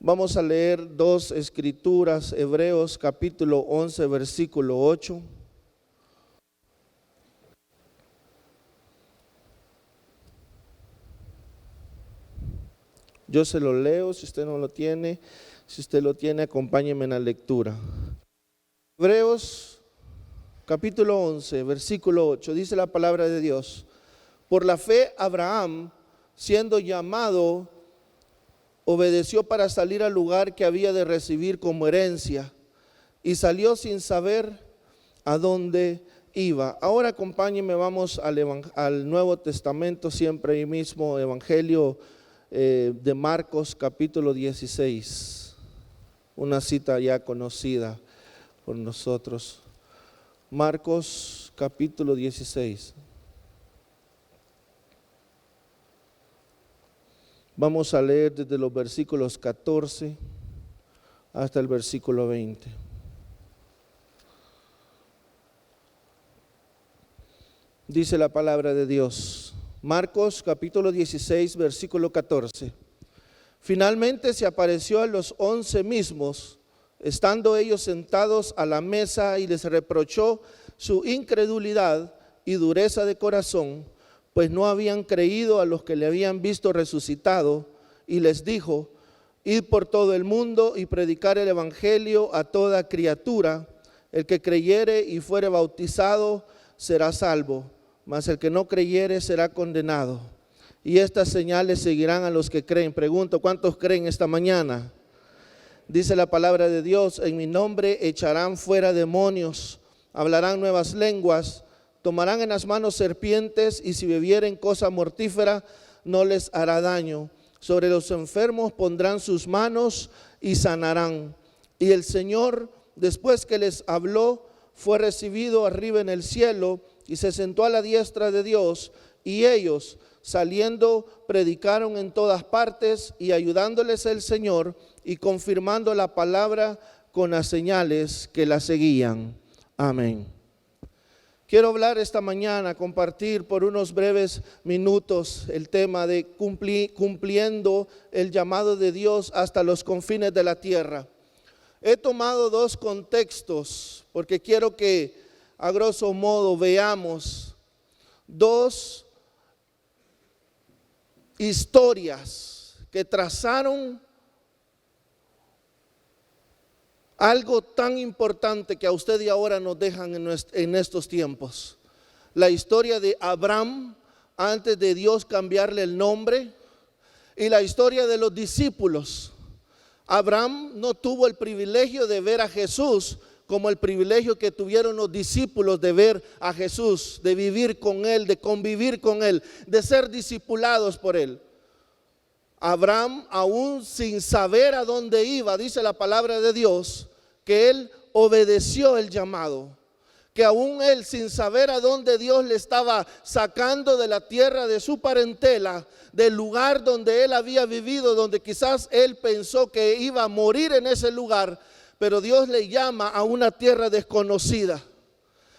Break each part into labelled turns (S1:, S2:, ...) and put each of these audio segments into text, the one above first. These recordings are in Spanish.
S1: Vamos a leer dos escrituras, Hebreos capítulo 11, versículo 8. Yo se lo leo, si usted no lo tiene, si usted lo tiene, acompáñeme en la lectura. Hebreos capítulo 11, versículo 8, dice la palabra de Dios: por la fe Abraham, siendo llamado, obedeció para salir al lugar que había de recibir como herencia, y salió sin saber a dónde iba. Ahora acompáñenme, vamos al Nuevo Testamento, siempre ahí mismo, Evangelio de Marcos capítulo 16, una cita ya conocida por nosotros. Marcos capítulo 16. Vamos a leer desde los versículos 14 hasta el versículo 20. Dice la palabra de Dios. Marcos capítulo 16, versículo 14. Finalmente se apareció a los 11 mismos, estando ellos sentados a la mesa, y les reprochó su incredulidad y dureza de corazón, pues no habían creído a los que le habían visto resucitado, y les dijo: id por todo el mundo y predicar el evangelio a toda criatura. El que creyere y fuere bautizado será salvo, mas el que no creyere será condenado. Y estas señales seguirán a los que creen. Pregunto, ¿cuántos creen esta mañana? Dice la palabra de Dios: en mi nombre echarán fuera demonios, hablarán nuevas lenguas, tomarán en las manos serpientes, y si bebieren cosa mortífera no les hará daño. Sobre los enfermos pondrán sus manos y sanarán. Y el Señor, después que les habló, fue recibido arriba en el cielo y se sentó a la diestra de Dios. Y ellos, saliendo, predicaron en todas partes, y ayudándoles el Señor y confirmando la palabra con las señales que la seguían. Amén. Quiero hablar esta mañana, compartir por unos breves minutos el tema de cumpliendo el llamado de Dios hasta los confines de la tierra. He tomado dos contextos porque quiero que a grosso modo veamos dos historias que trazaron algo tan importante que a usted y ahora nos dejan en estos tiempos. La historia de Abraham antes de Dios cambiarle el nombre, y la historia de los discípulos. Abraham no tuvo el privilegio de ver a Jesús como el privilegio que tuvieron los discípulos de ver a Jesús, de vivir con Él, de convivir con Él, de ser discipulados por Él. Abraham, aún sin saber a dónde iba, dice la palabra de Dios, que él obedeció el llamado, que aún él, sin saber a dónde Dios le estaba sacando de la tierra de su parentela, del lugar donde él había vivido, donde quizás él pensó que iba a morir en ese lugar, pero Dios le llama a una tierra desconocida.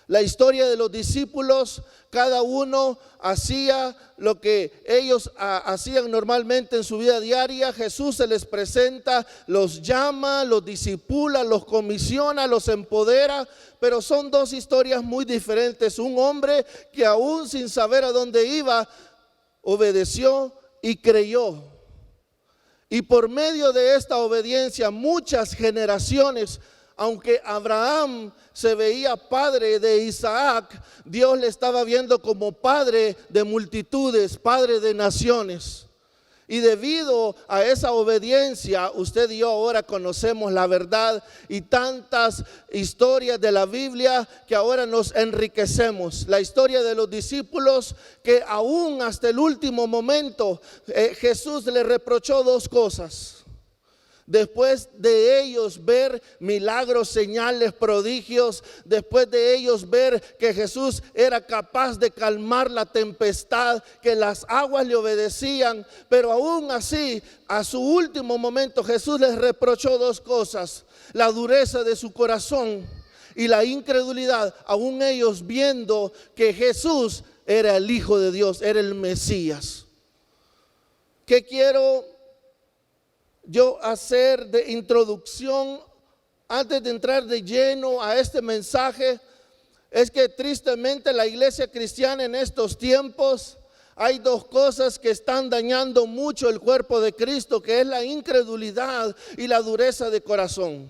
S1: La historia de los discípulos, cada uno hacía lo que ellos hacían normalmente en su vida diaria. Jesús se les presenta, los llama, los discipula, los comisiona, los empodera, pero son dos historias muy diferentes. Un hombre que aún sin saber a dónde iba, obedeció y creyó. Y por medio de esta obediencia, muchas generaciones, aunque Abraham se veía padre de Isaac, Dios le estaba viendo como padre de multitudes, padre de naciones. Y debido a esa obediencia, usted y yo ahora conocemos la verdad y tantas historias de la Biblia que ahora nos enriquecemos. La historia de los discípulos que aún hasta el último momento Jesús le reprochó dos cosas. Después de ellos ver milagros, señales, prodigios, después de ellos ver que Jesús era capaz de calmar la tempestad, que las aguas le obedecían, pero aún así, a su último momento, Jesús les reprochó dos cosas: la dureza de su corazón y la incredulidad, aún ellos viendo que Jesús era el Hijo de Dios, era el Mesías. ¿Qué quiero yo hacer de introducción antes de entrar de lleno a este mensaje es que tristemente la iglesia cristiana en estos tiempos hay dos cosas que están dañando mucho el cuerpo de Cristo, que es la incredulidad y la dureza de corazón.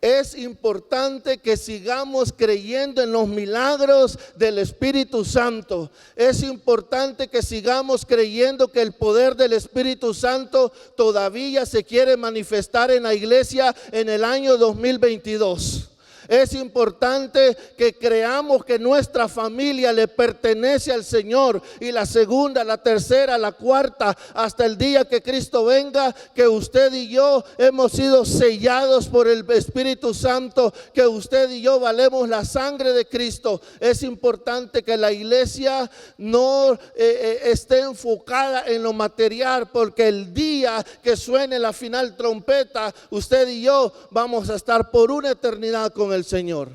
S1: Es importante que sigamos creyendo en los milagros del Espíritu Santo. Es importante que sigamos creyendo que el poder del Espíritu Santo todavía se quiere manifestar en la iglesia en el año 2022. Es importante que creamos que nuestra familia le pertenece al Señor, y la segunda, la tercera, la cuarta, hasta el día que Cristo venga, que usted y yo hemos sido sellados por el Espíritu Santo, que usted y yo valemos la sangre de Cristo. Es importante que la iglesia no esté enfocada en lo material, porque el día que suene la final trompeta, usted y yo vamos a estar por una eternidad con el Señor.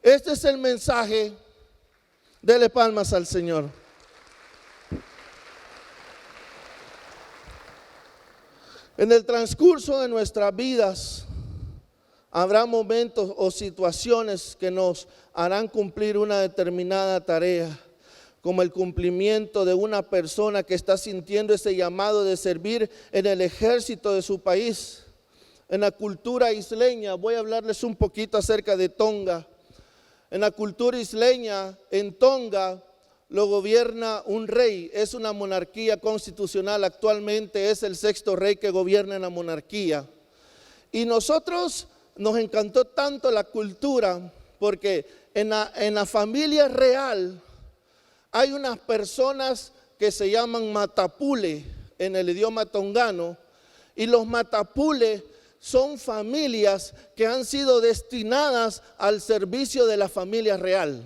S1: Este es el mensaje. Dele palmas al Señor. En el transcurso de nuestras vidas habrá momentos o situaciones que nos harán cumplir una determinada tarea, como el cumplimiento de una persona que está sintiendo ese llamado de servir en el ejército de su país. En la cultura isleña, voy a hablarles un poquito acerca de Tonga. En la cultura isleña, en Tonga, lo gobierna un rey. Es una monarquía constitucional. Actualmente es el 6º rey que gobierna en la monarquía. Y nosotros nos encantó tanto la cultura, porque en la familia real hay unas personas que se llaman matapule en el idioma tongano. Y los matapule son familias que han sido destinadas al servicio de la familia real.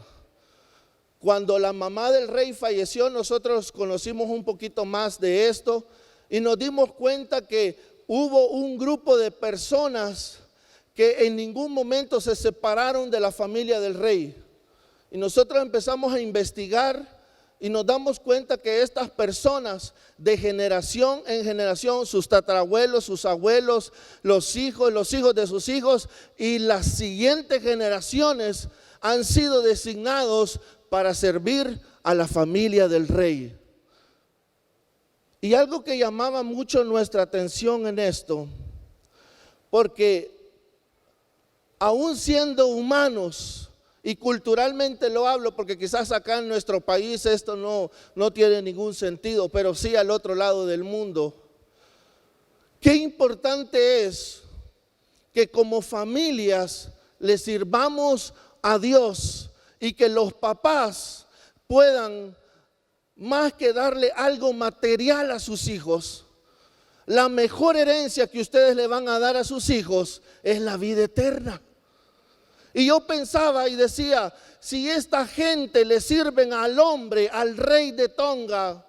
S1: Cuando la mamá del rey falleció, nosotros conocimos un poquito más de esto y nos dimos cuenta que hubo un grupo de personas que en ningún momento se separaron de la familia del rey. Y nosotros empezamos a investigar y nos damos cuenta que estas personas, de generación en generación, sus tatarabuelos, sus abuelos, los hijos de sus hijos y las siguientes generaciones han sido designados para servir a la familia del rey. Y algo que llamaba mucho nuestra atención en esto, porque aún siendo humanos, y culturalmente lo hablo porque quizás acá en nuestro país esto no tiene ningún sentido, pero sí al otro lado del mundo. Qué importante es que como familias le sirvamos a Dios y que los papás puedan, más que darle algo material a sus hijos, la mejor herencia que ustedes le van a dar a sus hijos es la vida eterna. Y yo pensaba y decía, si esta gente le sirven al hombre, al rey de Tonga,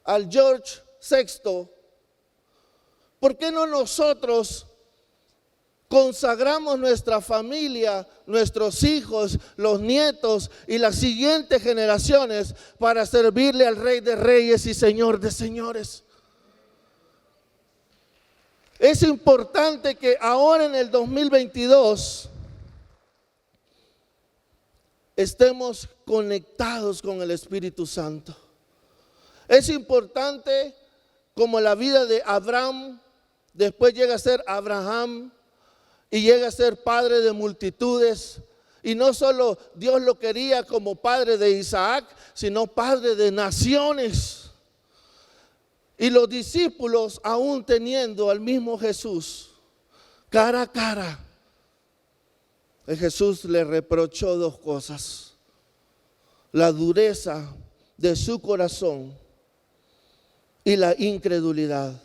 S1: al George VI, ¿por qué no nosotros consagramos nuestra familia, nuestros hijos, los nietos y las siguientes generaciones para servirle al Rey de Reyes y Señor de Señores? Es importante que ahora en el 2022 estemos conectados con el Espíritu Santo. Es importante, como la vida de Abraham, después llega a ser Abraham y llega a ser padre de multitudes. Y no solo Dios lo quería como padre de Isaac, sino padre de naciones. Y los discípulos, aún teniendo al mismo Jesús cara a cara, Jesús le reprochó dos cosas: la dureza de su corazón y la incredulidad.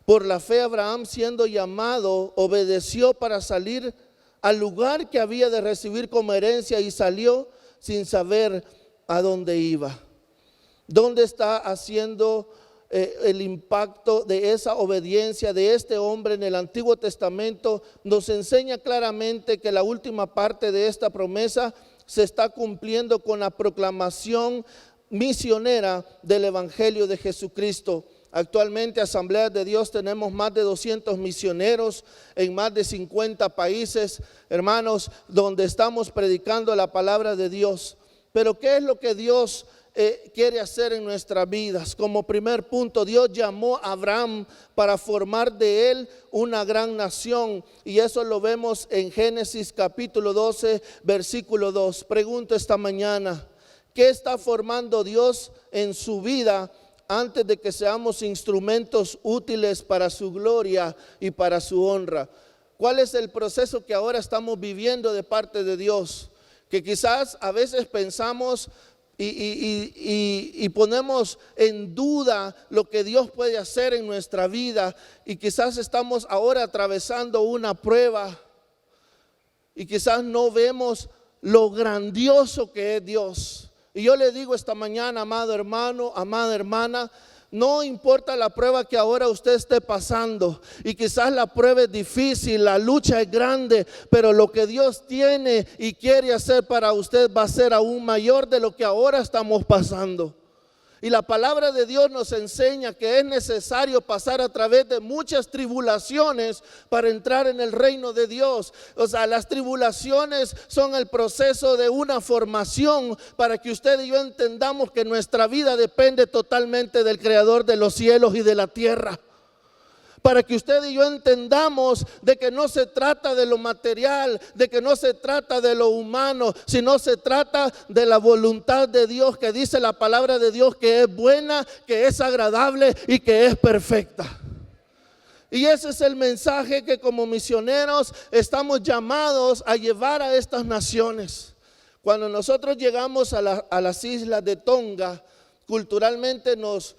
S1: Por la fe, Abraham, siendo llamado, obedeció para salir al lugar que había de recibir como herencia, y salió sin saber a dónde iba. ¿Dónde está haciendo el impacto de esa obediencia de este hombre en el Antiguo Testamento? Nos enseña claramente que la última parte de esta promesa se está cumpliendo con la proclamación misionera del Evangelio de Jesucristo. Actualmente, Asambleas de Dios, tenemos más de 200 misioneros en más de 50 países, hermanos, donde estamos predicando la palabra de Dios. Pero ¿qué es lo que Dios quiere hacer en nuestras vidas? Como primer punto, Dios llamó a Abraham para formar de él una gran nación, y eso lo vemos en Génesis capítulo 12, versículo 2. Pregunto esta mañana, ¿qué está formando Dios en su vida antes de que seamos instrumentos útiles para su gloria y para su honra? ¿Cuál es el proceso que ahora estamos viviendo de parte de Dios? Que quizás a veces pensamos y ponemos en duda lo que Dios puede hacer en nuestra vida, y quizás estamos ahora atravesando una prueba y quizás no vemos lo grandioso que es Dios. Y yo le digo esta mañana, amado hermano, amada hermana, no importa la prueba que ahora usted esté pasando, y quizás la prueba es difícil, la lucha es grande, pero lo que Dios tiene y quiere hacer para usted va a ser aún mayor de lo que ahora estamos pasando. Y la palabra de Dios nos enseña que es necesario pasar a través de muchas tribulaciones para entrar en el reino de Dios. O sea, las tribulaciones son el proceso de una formación para que usted y yo entendamos que nuestra vida depende totalmente del Creador de los cielos y de la tierra. Para que usted y yo entendamos de que no se trata de lo material, de que no se trata de lo humano, sino se trata de la voluntad de Dios, que dice la palabra de Dios que es buena, que es agradable y que es perfecta. Y ese es el mensaje que como misioneros estamos llamados a llevar a estas naciones. Cuando nosotros llegamos a las islas de Tonga, culturalmente nos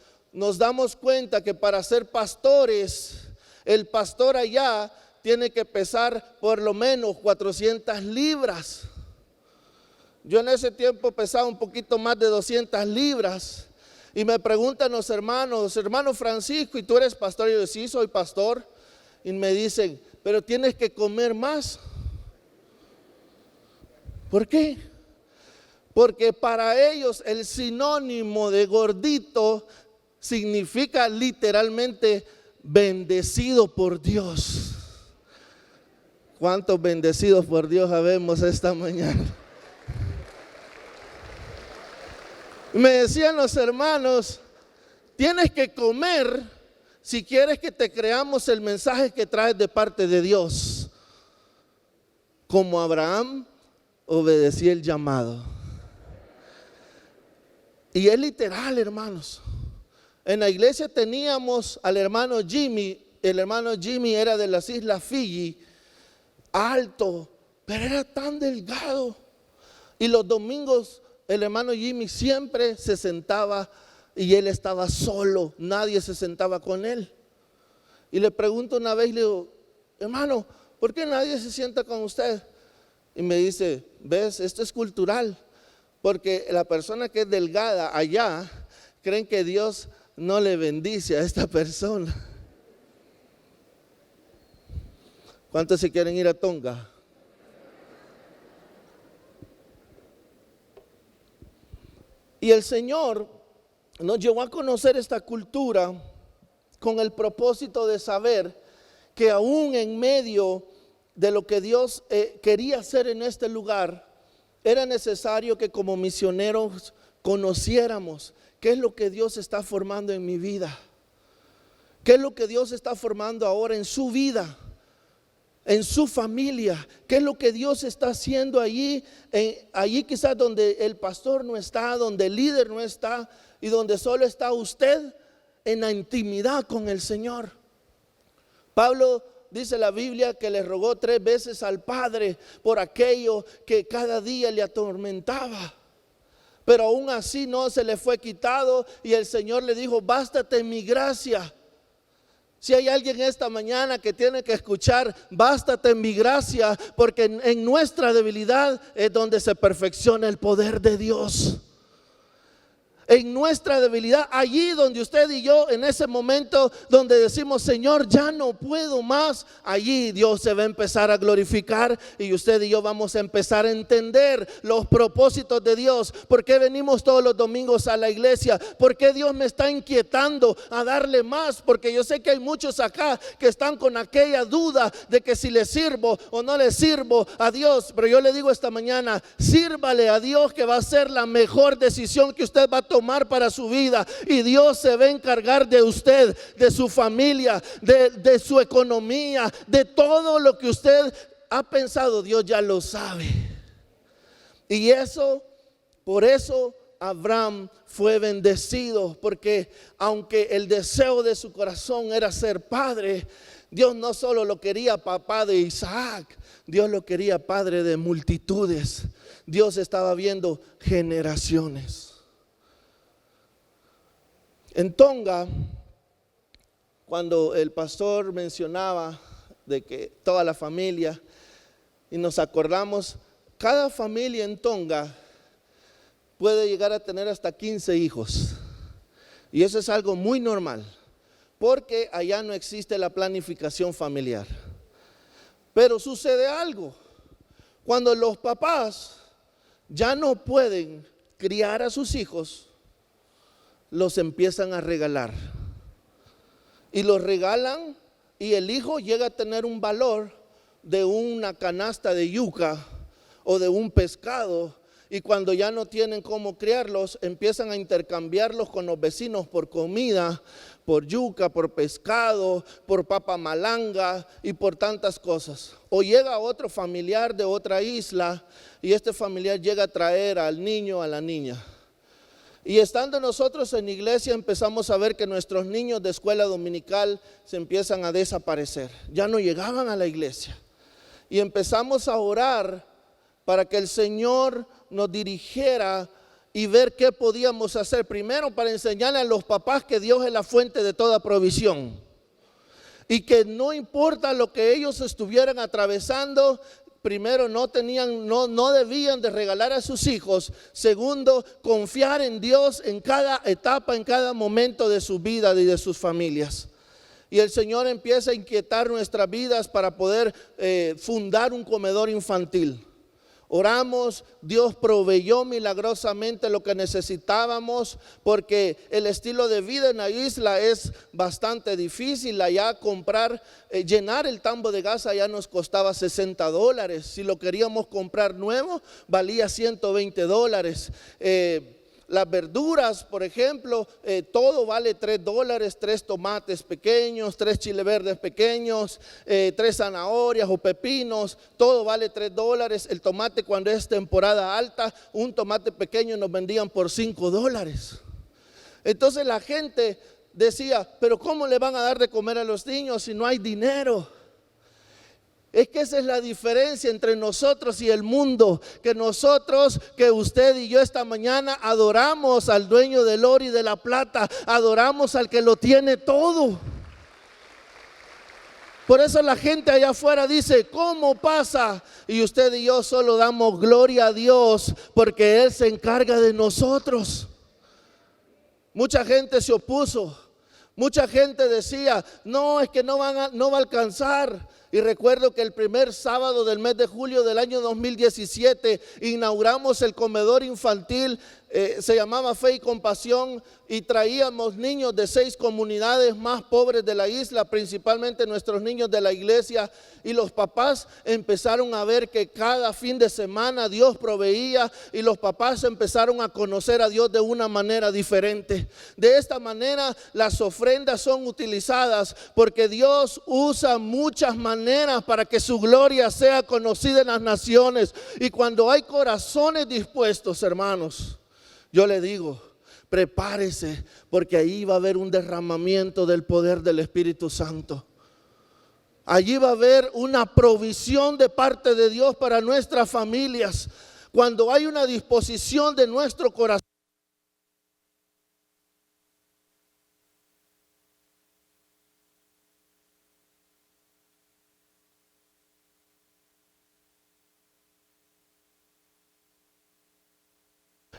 S1: damos cuenta que para ser pastores, el pastor allá tiene que pesar por lo menos 400 libras. Yo en ese tiempo pesaba un poquito más de 200 libras. Y me preguntan los hermanos, hermano Francisco, ¿y tú eres pastor? Y yo, sí, soy pastor. Y me dicen, pero tienes que comer más. ¿Por qué? Porque para ellos el sinónimo de gordito significa literalmente bendecido por Dios. ¿Cuántos bendecidos por Dios habemos esta mañana? Me decían los hermanos, tienes que comer si quieres que te creamos el mensaje que traes de parte de Dios. Como Abraham obedeció el llamado. Y es literal, hermanos. En la iglesia teníamos al hermano Jimmy. El hermano Jimmy era de las islas Fiji, alto, pero era tan delgado. Y los domingos el hermano Jimmy siempre se sentaba y él estaba solo, nadie se sentaba con él. Y le pregunto una vez, le digo, hermano, ¿por qué nadie se sienta con usted? Y me dice, ves, esto es cultural, porque la persona que es delgada allá creen que Dios no le bendice a esta persona. ¿Cuántos se quieren ir a Tonga? Y el Señor nos llevó a conocer esta cultura con el propósito de saber que aún en medio de lo que Dios quería hacer en este lugar, era necesario que como misioneros conociéramos qué es lo que Dios está formando en mi vida, qué es lo que Dios está formando ahora en su vida, en su familia, qué es lo que Dios está haciendo allí quizás donde el pastor no está, donde el líder no está y donde solo está usted en la intimidad con el Señor. Pablo dice la Biblia que le rogó 3 veces al Padre por aquello que cada día le atormentaba. Pero aún así no se le fue quitado y el Señor le dijo, bástate mi gracia. Si hay alguien esta mañana que tiene que escuchar, bástate en mi gracia, porque en nuestra debilidad es donde se perfecciona el poder de Dios. En nuestra debilidad, allí donde usted y yo, en ese momento donde decimos, Señor, ya no puedo más, allí Dios se va a empezar a glorificar y usted y yo vamos a empezar a entender los propósitos de Dios. ¿Por qué venimos todos los domingos a la iglesia? ¿Por qué Dios me está inquietando a darle más? Porque yo sé que hay muchos acá que están con aquella duda de que si le sirvo o no le sirvo a Dios. Pero yo le digo esta mañana, sírvale a Dios, que va a ser la mejor decisión que usted va a tomar para su vida, y Dios se va a encargar de usted, de su familia, de su economía, de todo lo que usted ha pensado. Dios ya lo sabe. Y por eso Abraham fue bendecido, porque aunque el deseo de su corazón era ser padre, Dios no solo lo quería papá de Isaac, Dios lo quería padre de multitudes. Dios estaba viendo generaciones. En Tonga, cuando el pastor mencionaba de que toda la familia, y nos acordamos, cada familia en Tonga puede llegar a tener hasta 15 hijos. Y eso es algo muy normal, porque allá no existe la planificación familiar. Pero sucede algo, cuando los papás ya no pueden criar a sus hijos, los empiezan a regalar. Y los regalan, y el hijo llega a tener un valor de una canasta de yuca o de un pescado. Y cuando ya no tienen cómo criarlos, empiezan a intercambiarlos con los vecinos por comida, por yuca, por pescado, por papa malanga y por tantas cosas. O llega otro familiar de otra isla, y este familiar llega a traer al niño, a la niña. Y estando nosotros en iglesia, empezamos a ver que nuestros niños de escuela dominical se empiezan a desaparecer. Ya no llegaban a la iglesia. Y empezamos a orar para que el Señor nos dirigiera y ver qué podíamos hacer. Primero, para enseñarle a los papás que Dios es la fuente de toda provisión, y que no importa lo que ellos estuvieran atravesando, primero no debían de regalar a sus hijos. Segundo, confiar en Dios en cada etapa, en cada momento de su vida y de sus familias. Y el Señor empieza a inquietar nuestras vidas para poder fundar un comedor infantil. Oramos, Dios proveyó milagrosamente lo que necesitábamos, porque el estilo de vida en la isla es bastante difícil. Allá comprar, llenar el tambo de gas allá nos costaba $60. Si lo queríamos comprar nuevo, valía $120. Las verduras, por ejemplo, todo vale $3, 3 tomates pequeños, 3 chiles verdes pequeños, 3 zanahorias o pepinos, todo vale $3. El tomate, cuando es temporada alta, un tomate pequeño nos vendían por $5. Entonces la gente decía, pero ¿cómo le van a dar de comer a los niños si no hay dinero? Es que esa es la diferencia entre nosotros y el mundo, que usted y yo esta mañana adoramos al dueño del oro y de la plata, adoramos al que lo tiene todo. Por eso la gente allá afuera dice, ¿cómo pasa? Y usted y yo solo damos gloria a Dios, porque Él se encarga de nosotros. Mucha gente se opuso, mucha gente decía, no, es que no va a alcanzar. Y recuerdo que el primer sábado del mes de julio del año 2017 inauguramos el comedor infantil, se llamaba Fe y Compasión, y traíamos niños de 6 comunidades más pobres de la isla, principalmente nuestros niños de la iglesia, y los papás empezaron a ver que cada fin de semana Dios proveía, y los papás empezaron a conocer a Dios de una manera diferente. De esta manera las ofrendas son utilizadas, porque Dios usa muchas maneras para que su gloria sea conocida en las naciones. Y cuando hay corazones dispuestos, hermanos, yo le digo, prepárese, porque ahí va a haber un derramamiento del poder del Espíritu Santo. Allí va a haber una provisión de parte de Dios para nuestras familias. Cuando hay una disposición de nuestro corazón.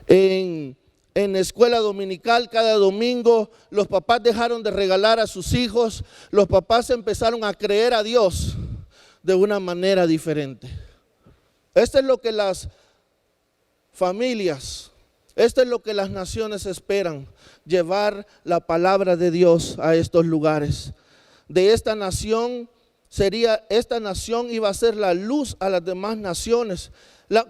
S1: En en escuela dominical cada domingo, los papás dejaron de regalar a sus hijos, los papás empezaron a creer a Dios de una manera diferente. Esto es lo que las familias, esto es lo que las naciones esperan, llevar la palabra de Dios a estos lugares. De esta nación iba a ser la luz a las demás naciones.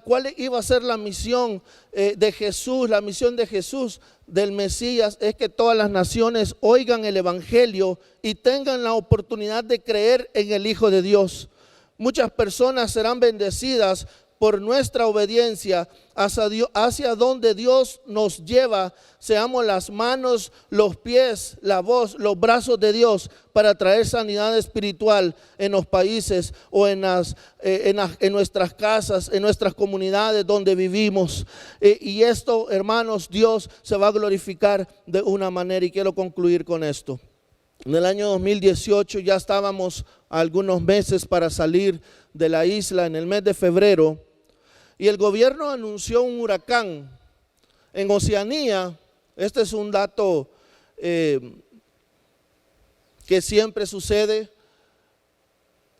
S1: ¿Cuál iba a ser la misión de Jesús? La misión de Jesús, del Mesías, es que todas las naciones oigan el evangelio y tengan la oportunidad de creer en el Hijo de Dios. Muchas personas serán bendecidas por nuestra obediencia hacia donde Dios nos lleva. Seamos las manos, los pies, la voz, los brazos de Dios para traer sanidad espiritual en los países o en nuestras casas, en nuestras comunidades donde vivimos. Y esto, hermanos, Dios se va a glorificar de una manera, y quiero concluir con esto. En el año 2018 ya estábamos a algunos meses para salir de la isla, en el mes de febrero, y el gobierno anunció un huracán en Oceanía. Este es un dato que siempre sucede.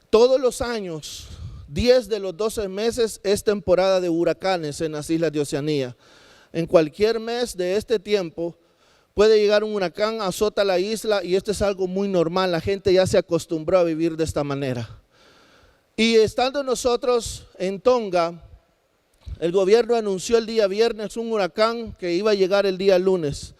S1: Todos los años, 10 de los 12 meses es temporada de huracanes en las islas de Oceanía. En cualquier mes de este tiempo puede llegar un huracán, azota la isla, y esto es algo muy normal. La gente ya se acostumbró a vivir de esta manera. Y estando nosotros en Tonga, el gobierno anunció el día viernes un huracán que iba a llegar el día lunes.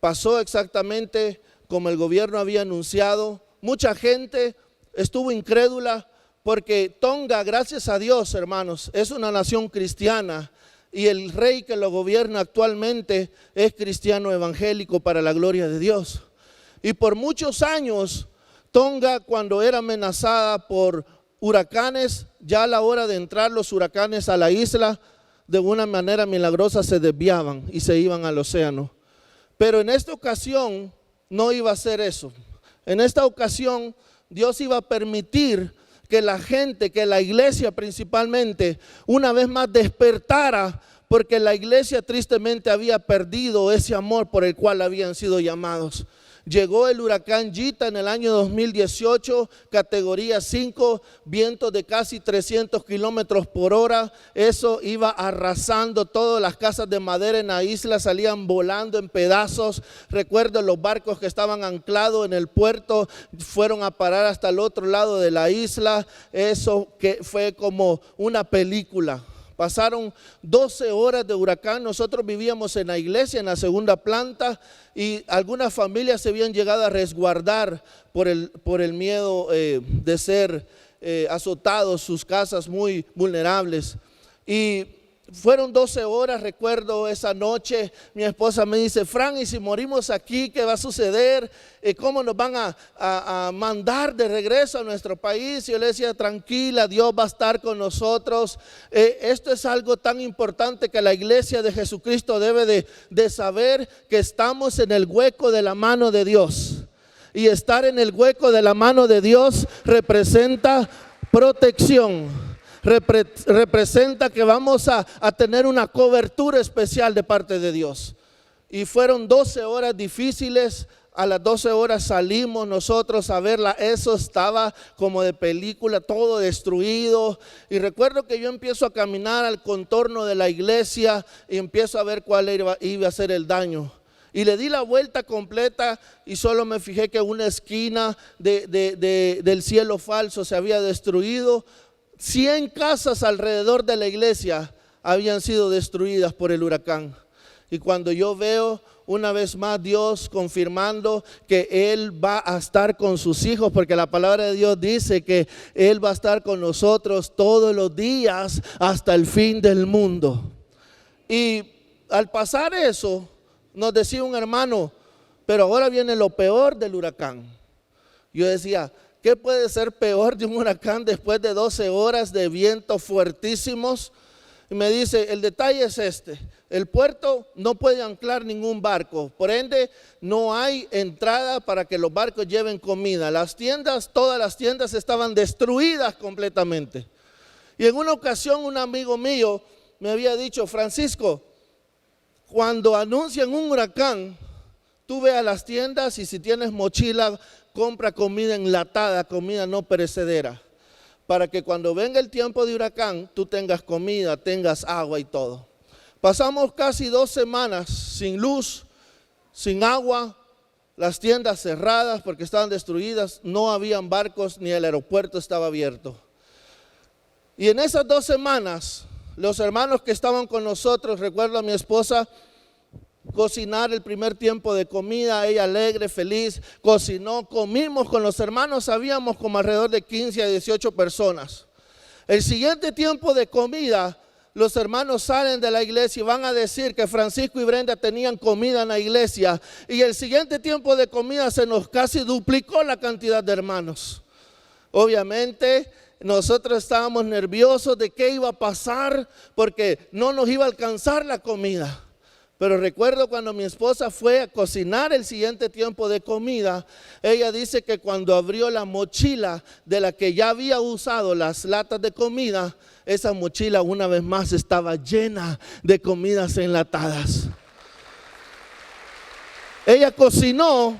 S1: Pasó exactamente como el gobierno había anunciado. Mucha gente estuvo incrédula porque Tonga, gracias a Dios, hermanos, es una nación cristiana, y el rey que lo gobierna actualmente es cristiano evangélico para la gloria de Dios. Y por muchos años, Tonga, cuando era amenazada por huracanes, ya a la hora de entrar los huracanes a la isla, de una manera milagrosa se desviaban y se iban al océano. Pero en esta ocasión no iba a ser eso. En esta ocasión Dios iba a permitir que la gente, que la iglesia principalmente, una vez más despertara, porque la iglesia tristemente había perdido ese amor por el cual habían sido llamados. Llegó el huracán Gita en el año 2018, categoría 5, vientos de casi 300 kilómetros por hora. Eso iba arrasando todas las casas de madera en la isla, salían volando en pedazos. Recuerdo los barcos que estaban anclados en el puerto, fueron a parar hasta el otro lado de la isla. Eso que fue como una película. Pasaron 12 horas de huracán. Nosotros vivíamos en la iglesia, en la segunda planta, y algunas familias se habían llegado a resguardar por el miedo de ser azotados, sus casas muy vulnerables. Y fueron 12 horas, recuerdo esa noche, mi esposa me dice: Fran, ¿y si morimos aquí, qué va a suceder? ¿Cómo nos van a mandar de regreso a nuestro país? Y yo le decía: tranquila, Dios va a estar con nosotros. Esto es algo tan importante que la iglesia de Jesucristo debe de saber, que estamos en el hueco de la mano de Dios. Y estar en el hueco de la mano de Dios representa protección. Representa que vamos a tener una cobertura especial de parte de Dios. Y fueron 12 horas difíciles. A las 12 horas salimos nosotros a verla. Eso estaba como de película, todo destruido. Y recuerdo que yo empiezo a caminar al contorno de la iglesia y empiezo a ver cuál iba a ser el daño. Y le di la vuelta completa y solo me fijé que una esquina del cielo falso se había destruido. 100 casas alrededor de la iglesia habían sido destruidas por el huracán. Y cuando yo veo una vez más Dios confirmando que Él va a estar con sus hijos, porque la palabra de Dios dice que Él va a estar con nosotros todos los días hasta el fin del mundo. Y al pasar eso, nos decía un hermano: pero ahora viene lo peor del huracán. Yo decía: ¿qué puede ser peor de un huracán después de 12 horas de vientos fuertísimos? Y me dice: el detalle es este: el puerto no puede anclar ningún barco, por ende no hay entrada para que los barcos lleven comida. Las tiendas, todas las tiendas estaban destruidas completamente. Y en una ocasión un amigo mío me había dicho: Francisco, Cuando anuncian un huracán, tú ve a las tiendas y si tienes mochila, compra comida enlatada, comida no perecedera, para que cuando venga el tiempo de huracán, tú tengas comida, tengas agua y todo. Pasamos casi 2 semanas sin luz, sin agua, las tiendas cerradas porque estaban destruidas, no habían barcos ni el aeropuerto estaba abierto. Y en esas 2 semanas, los hermanos que estaban con nosotros, recuerdo a mi esposa, cocinar el primer tiempo de comida, ella alegre, feliz, cocinó, comimos con los hermanos, habíamos como alrededor de 15 a 18 personas. El siguiente tiempo de comida, los hermanos salen de la iglesia y van a decir que Francisco y Brenda tenían comida en la iglesia, y el siguiente tiempo de comida se nos casi duplicó la cantidad de hermanos. Obviamente nosotros estábamos nerviosos de qué iba a pasar porque no nos iba a alcanzar la comida. Pero recuerdo cuando mi esposa fue a cocinar el siguiente tiempo de comida, ella dice que cuando abrió la mochila de la que ya había usado las latas de comida, esa mochila una vez más estaba llena de comidas enlatadas. Ella cocinó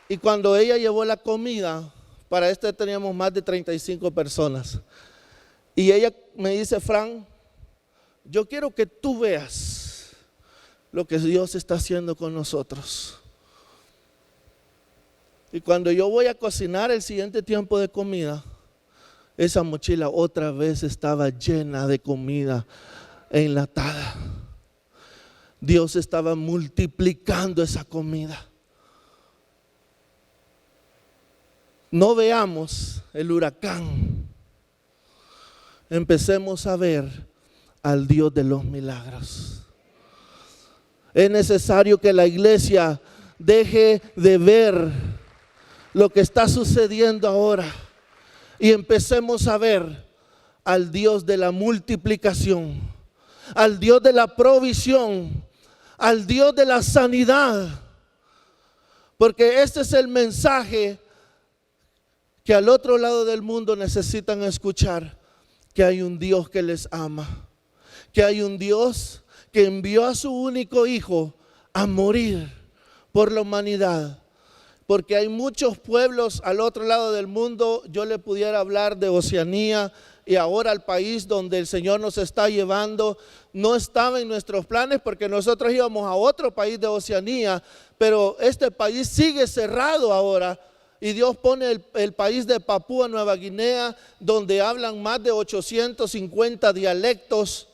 S1: y cuando ella llevó la comida, para esto teníamos más de 35 personas. Y ella me dice, Fran, yo quiero que tú veas lo que Dios está haciendo con nosotros. Y cuando yo voy a cocinar el siguiente tiempo de comida, esa mochila otra vez estaba llena de comida enlatada. Dios estaba multiplicando esa comida. No veamos el huracán, empecemos a ver al Dios de los milagros. Es necesario que la iglesia deje de ver lo que está sucediendo ahora y empecemos a ver al Dios de la multiplicación, al Dios de la provisión, al Dios de la sanidad, porque este es el mensaje que al otro lado del mundo necesitan escuchar, que hay un Dios que les ama, que hay un Dios que envió a su único hijo a morir por la humanidad. Porque hay muchos pueblos al otro lado del mundo, yo le pudiera hablar de Oceanía y ahora el país donde el Señor nos está llevando, no estaba en nuestros planes porque nosotros íbamos a otro país de Oceanía, pero este país sigue cerrado ahora. Y Dios pone el país de Papúa Nueva Guinea, donde hablan más de 850 dialectos,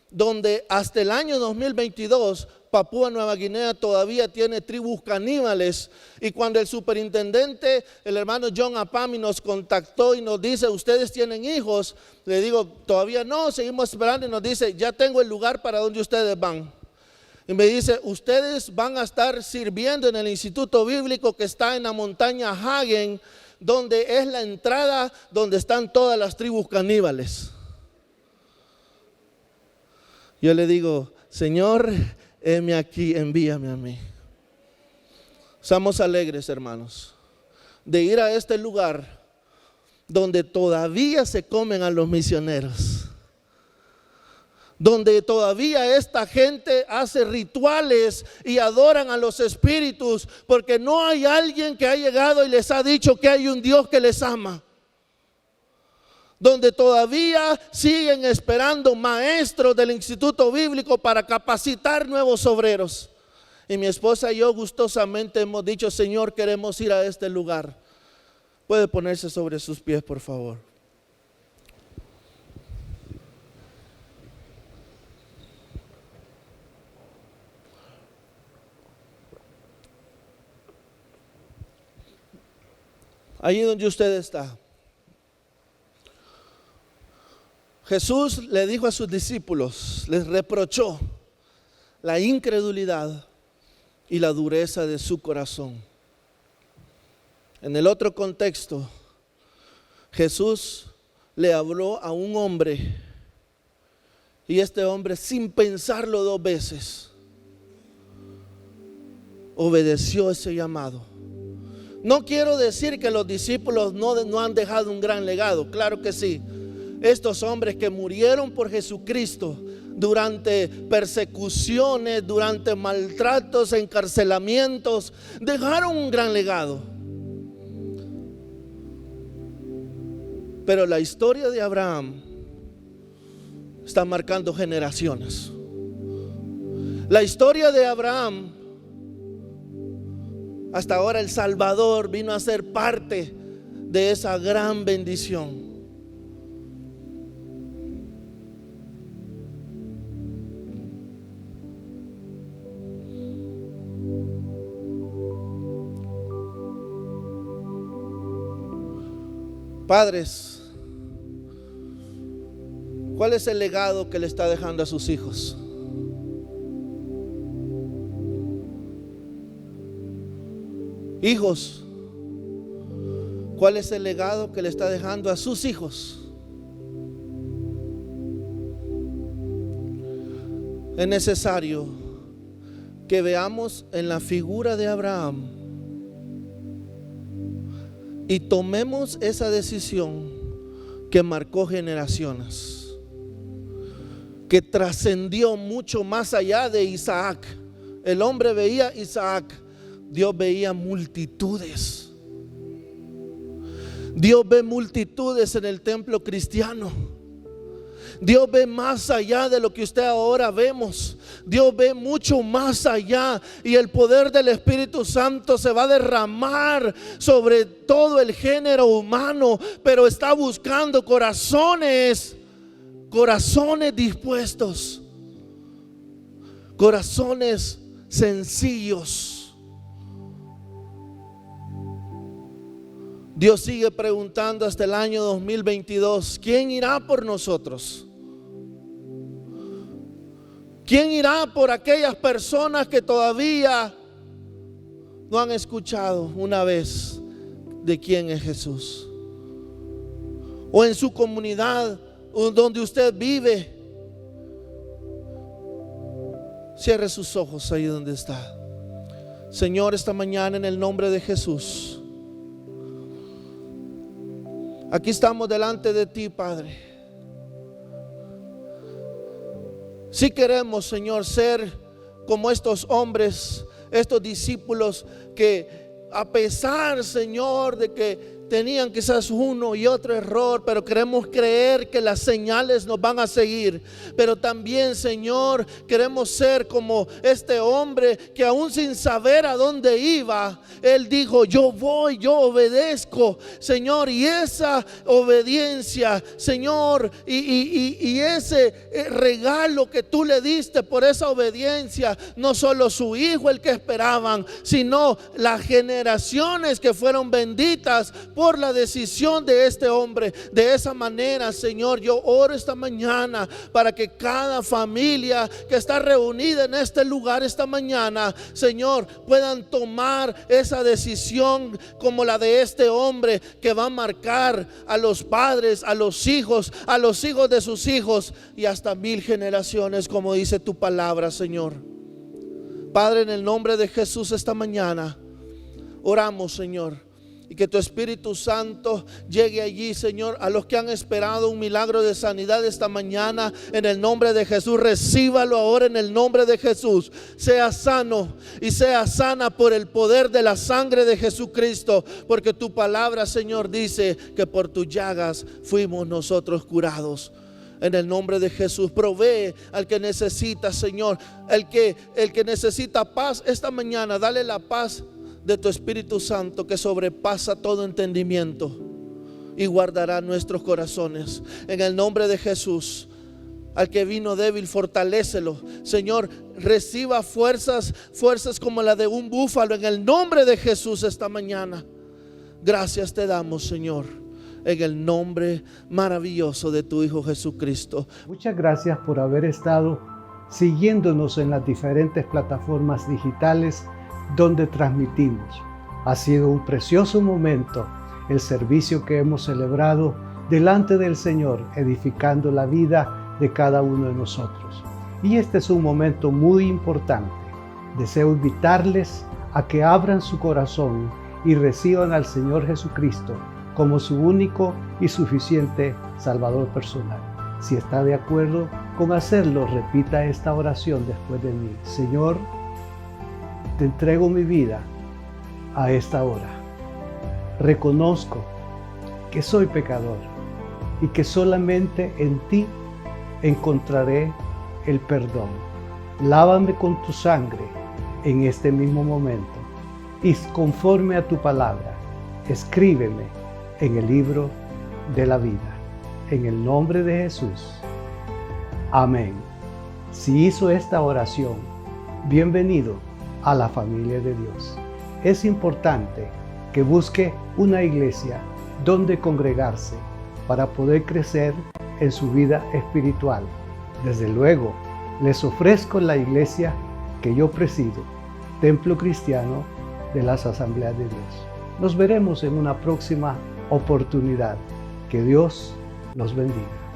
S1: donde hasta el año 2022 Papúa Nueva Guinea todavía tiene tribus caníbales. Y cuando el superintendente, el hermano John Apami, nos contactó y nos dice, ¿ustedes tienen hijos? Le digo, todavía no, seguimos esperando, y nos dice, ya tengo el lugar para donde ustedes van. Y me dice, ustedes van a estar sirviendo en el instituto bíblico que está en la montaña Hagen, donde es la entrada donde están todas las tribus caníbales. Yo le digo, Señor, heme aquí, envíame a mí. Estamos alegres, hermanos, de ir a este lugar donde todavía se comen a los misioneros, donde todavía esta gente hace rituales y adoran a los espíritus, porque no hay alguien que ha llegado y les ha dicho que hay un Dios que les ama. Donde todavía siguen esperando maestros del instituto bíblico para capacitar nuevos obreros. Y mi esposa y yo gustosamente hemos dicho, Señor, queremos ir a este lugar. Puede ponerse sobre sus pies, por favor. Allí donde usted está, Jesús le dijo a sus discípulos, les reprochó la incredulidad y la dureza de su corazón. En el otro contexto, Jesús le habló a un hombre y este hombre, sin pensarlo 2 veces, obedeció ese llamado. No quiero decir que los discípulos no han dejado un gran legado, claro que sí. Estos hombres que murieron por Jesucristo durante persecuciones, durante maltratos, encarcelamientos, dejaron un gran legado. Pero la historia de Abraham está marcando generaciones. La historia de Abraham, hasta ahora el Salvador vino a ser parte de esa gran bendición. Padres, ¿cuál es el legado que le está dejando a sus hijos? Hijos, ¿cuál es el legado que le está dejando a sus hijos? Es necesario que veamos en la figura de Abraham y tomemos esa decisión que marcó generaciones, que trascendió mucho más allá de Isaac. El hombre veía Isaac, Dios veía multitudes. Dios ve multitudes en el templo cristiano. Dios ve más allá de lo que usted ahora vemos. Dios ve mucho más allá, y el poder del Espíritu Santo se va a derramar sobre todo el género humano, pero está buscando corazones dispuestos, corazones sencillos. Dios sigue preguntando hasta el año 2022, ¿quién irá por nosotros? ¿Quién irá por aquellas personas que todavía no han escuchado una vez de quién es Jesús? O en su comunidad donde usted vive, cierre sus ojos ahí donde está. Señor, esta mañana en el nombre de Jesús, aquí estamos delante de ti, Padre. Si queremos, Señor, ser como estos hombres, estos discípulos que a pesar, Señor, de que tenían quizás uno y otro error, pero queremos creer que las señales nos van a seguir. Pero también, Señor, queremos ser como este hombre que aún sin saber a dónde iba, él dijo: yo voy, yo obedezco, Señor. Y esa obediencia, Señor, y ese regalo que tú le diste por esa obediencia, no solo su hijo el que esperaban, sino las generaciones que fueron benditas por la decisión de este hombre. De esa manera, Señor, yo oro esta mañana para que cada familia que está reunida en este lugar esta mañana, Señor, puedan tomar esa decisión como la de este hombre, que va a marcar a los padres, a los hijos de sus hijos y hasta 1000 generaciones, como dice tu palabra, Señor. Padre, en el nombre de Jesús esta mañana oramos, Señor, y que tu Espíritu Santo llegue allí, Señor, a los que han esperado un milagro de sanidad esta mañana. En el nombre de Jesús, recíbalo ahora en el nombre de Jesús. Sea sano y sea sana por el poder de la sangre de Jesucristo, porque tu palabra, Señor, dice que por tus llagas fuimos nosotros curados. En el nombre de Jesús, provee al que necesita, Señor, el que necesita paz esta mañana, dale la paz de tu Espíritu Santo que sobrepasa todo entendimiento y guardará nuestros corazones. En el nombre de Jesús, al que vino débil, fortalécelo, Señor. Reciba fuerzas como la de un búfalo en el nombre de Jesús esta mañana. Gracias te damos, Señor, en el nombre maravilloso de tu Hijo Jesucristo.
S2: Muchas gracias por haber estado siguiéndonos en las diferentes plataformas digitales donde transmitimos. Ha sido un precioso momento el servicio que hemos celebrado delante del Señor, edificando la vida de cada uno de nosotros. Y este es un momento muy importante. Deseo invitarles a que abran su corazón y reciban al Señor Jesucristo como su único y suficiente Salvador personal. Si está de acuerdo, Con hacerlo, repita esta oración después de mí. Señor, te entrego mi vida a esta hora. Reconozco que soy pecador y que solamente en ti encontraré el perdón. Lávame con tu sangre en este mismo momento y conforme a tu palabra, escríbeme en el libro de la vida. En el nombre de Jesús. Amén. Si hizo esta oración, bienvenido a la familia de Dios. Es importante que busque una iglesia donde congregarse para poder crecer en su vida espiritual. Desde luego, les ofrezco la iglesia que yo presido, Templo Cristiano de las Asambleas de Dios. Nos veremos en una próxima oportunidad. Que Dios los bendiga.